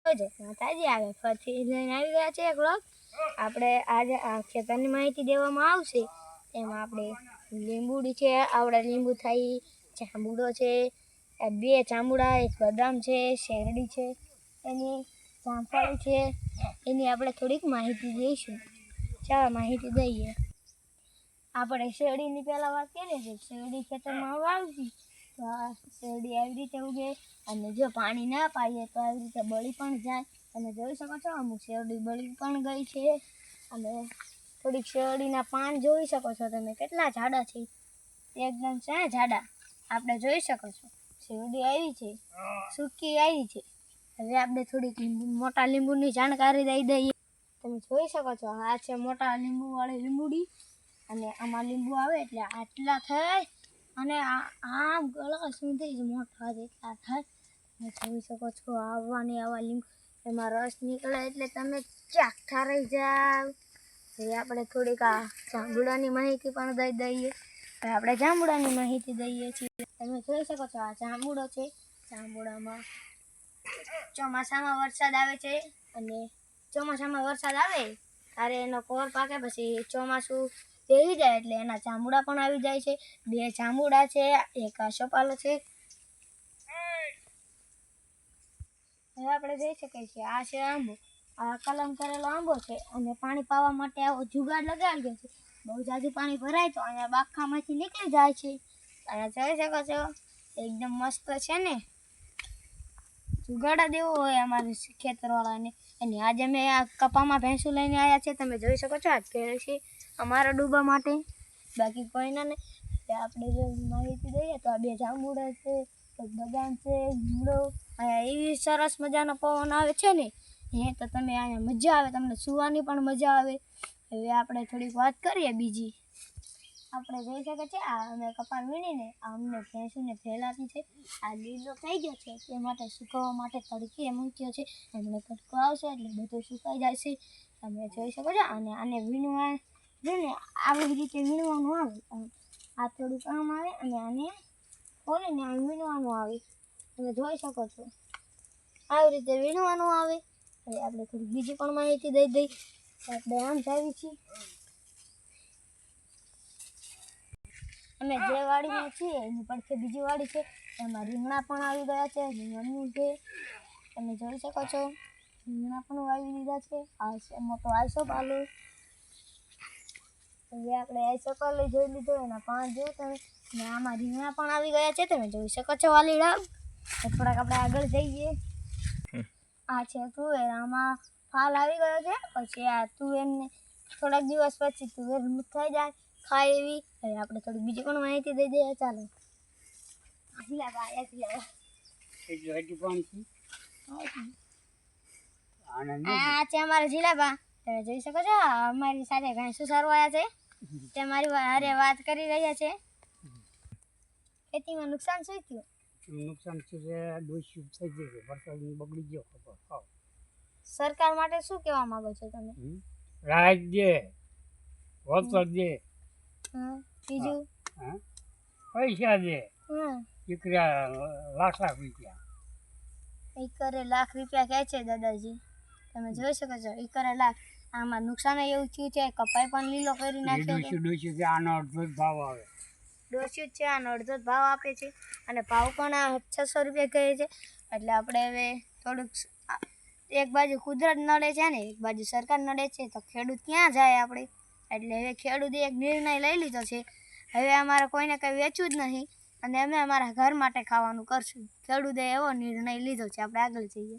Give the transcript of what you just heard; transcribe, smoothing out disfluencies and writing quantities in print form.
માતાજી આવે ફરથી લઈને આવી ગયા છે એક વ્લોગ. આપણે આજે આ ખેતરની માહિતી દેવામાં આવશે. એમાં આપણે લીંબુડી છે, આવડા લીંબુ થાય, જાંબુડો છે, બે જાંબુડા, એક બદામ છે, શેરડી છે, એની જામફળી છે, એની આપણે થોડીક માહિતી દઈશું. ચાલો માહિતી દઈએ. આપણે શેરડીની પહેલાં વાત કરીએ છીએ. શેરડી ખેતરમાં વાવવી તો આ શેરડી આવી રીતે ઉગે, અને જો પાણી ના પાઈએ તો આવી રીતે બળી પણ જાય. તમે જોઈ શકો છો અમુક શેરડી બળી પણ ગઈ છે. અને થોડીક શેરડીના પાન જોઈ શકો છો તમે કેટલા જાડા છે, એકદમ છે જાડા. આપણે જોઈ શકો છો શેરડી આવી છે, સૂકી આવી છે. હવે આપણે થોડીક મોટા લીંબુની જાણકારી દઈ દઈએ. તમે જોઈ શકો છો આ છે મોટા લીંબુવાળી લીંબુડી, અને આમાં લીંબુ આવે એટલે આટલા થાય, અને આમ ગળા સુધી જ મોટા જેટલા થાય. તમે જોઈ શકો છો આવવાની આવા લીંબુ, એમાં રસ નીકળે એટલે તમે ચાખતા રહી જાવ. હવે આપણે થોડીક આ જાંબુડાની માહિતી પણ દઈ દઈએ. હવે આપણે જાંબુડાની માહિતી દઈએ છીએ. તમે જોઈ શકો છો આ જાંબુડો છે. જાંબુડામાં ચોમાસામાં વરસાદ આવે છે, અને ચોમાસામાં વરસાદ આવે ત્યારે એનો કોર પાકે, પછી ચોમાસું બેસી જાય એટલે એના જાંબુડા પણ આવી જાય છે. બે જાંબુડા છે, એક આસોપાલો છે. હવે આપણે જોઈ શકીએ છીએ આ છે આંબો. આ કલમ કરેલો આંબો છે, અને પાણી પાવા માટે આવો જુગાડ લગાડ્યો છે. બહુ જાજુ પાણી ભરાય તો અહીંયા બાખામાંથી નીકળી જાય છે. અને જોઈ શકો છો એકદમ મસ્ત છે ને. જુગાડા દેવો હોય અમારે ખેતરવાળાને. અને આજે અમે આ કપામાં ભેંસું લઈને આવ્યા છે. તમે જોઈ શકો છો આ ભેળ છે અમારા ડૂબા માટે, બાકી કોઈના નહીં. આપણે જો માહિતી દઈએ તો આ બે જાંબુડા છે, એક બદામ છે, લીમડો. અહીંયા એવી સરસ મજાનો પવન આવે છે ને, એ તો તમે અહીંયા મજા આવે, તમને સુવાની પણ મજા આવે. હવે આપણે થોડીક વાત કરીએ બીજી. આપણે જોઈ શકીએ છીએ આ અમે કપાળ વીણીને અમને ભેંસુને ફેલાવી છે. આ લીલો થઈ ગયો છે તે માટે સુકવવા માટે તડકે મૂક્યો છે. એમને તડકો આવશે એટલે બધું સુકાઈ જાય છે. તમે જોઈ શકો છો. અને આને વીણવા જોઈને આવી રીતે વીણવાનું આવે. આ થોડુંક આમ આવે અને આને ખોલીને આમ વીણવાનું આવે. તમે જોઈ શકો છો આવી રીતે વીણવાનું આવે. હવે આપણે થોડીક બીજી પણ માહિતી દઈ દઈ. આપણે આમ જાવી છીએ. અમે જે વાડીમાં છીએ એની પડખે બીજી વાડી છે, એમાં રીંગણા પણ આવી ગયા છે. રીંગણનું છે તમે જોઈ શકો છો. રીંગણા પણ વાવી દીધા છે. આ છે મોટો આઈસોપાલો. હવે આપણે આઈસોપાલો જોઈ લીધો, એના પાન જો તમે. ને આમાં રીંગણા પણ આવી ગયા છે તમે જોઈ શકો છો વાલીડા. થોડાક આપણે આગળ જઈએ. આ છે તુવેર. આમાં ફાલ આવી ગયો છે. પછી આ તુવેરને થોડાક દિવસ પછી તુવેર થઈ જાય ખાય એવી. હવે આપણે થોડી બીજી પણ માહિતી દઈ દઈએ. ચાલો આ છે અમારા જીલાબા. તમે જોઈ શકો છો અમારી સાથે ભેંસું સરવાયા છે, તે મારી હારે વાત કરી રહ્યા છે. ખેતીમાં નુકસાન શું થયું? નુકસાન છે ડોસ્યું થઈ ગયું, વરસાદ બગડી ગયો. સરકાર માટે શું કહેવા માંગો છો તમે? રાહત દે, વળતર દે, બીજું પૈસા દે. દીકરા લાખ રૂપિયા. એકરે લાખ રૂપિયા કહે છે દાદાજી. તમે જોઈ શકો છો એકરે લાખ. આમાં નુકસાન એવું થયું છે કપાઈ પણ લીલો કરી નાખ્યો. ડોસ્યું છે આનો અડધો જ ભાવ આવે. ડોસ્યું છે આનો અડધો જ ભાવ આપે છે, અને ભાવ પણ 600 રૂપિયા કહે છે. એટલે આપણે હવે થોડુંક એક બાજુ કુદરત નડે છે ને એક બાજુ સરકાર નડે છે, તો ખેડૂત ક્યાં જાય આપણે? એટલે હવે ખેડૂતે એક નિર્ણય લઈ લીધો છે. હવે અમારે કોઈને કંઈ વેચવું જ નહીં, અને અમે અમારા ઘર માટે ખાવાનું કરશું. ખેડૂતે એવો નિર્ણય લીધો છે. આપણે આગળ જઈએ.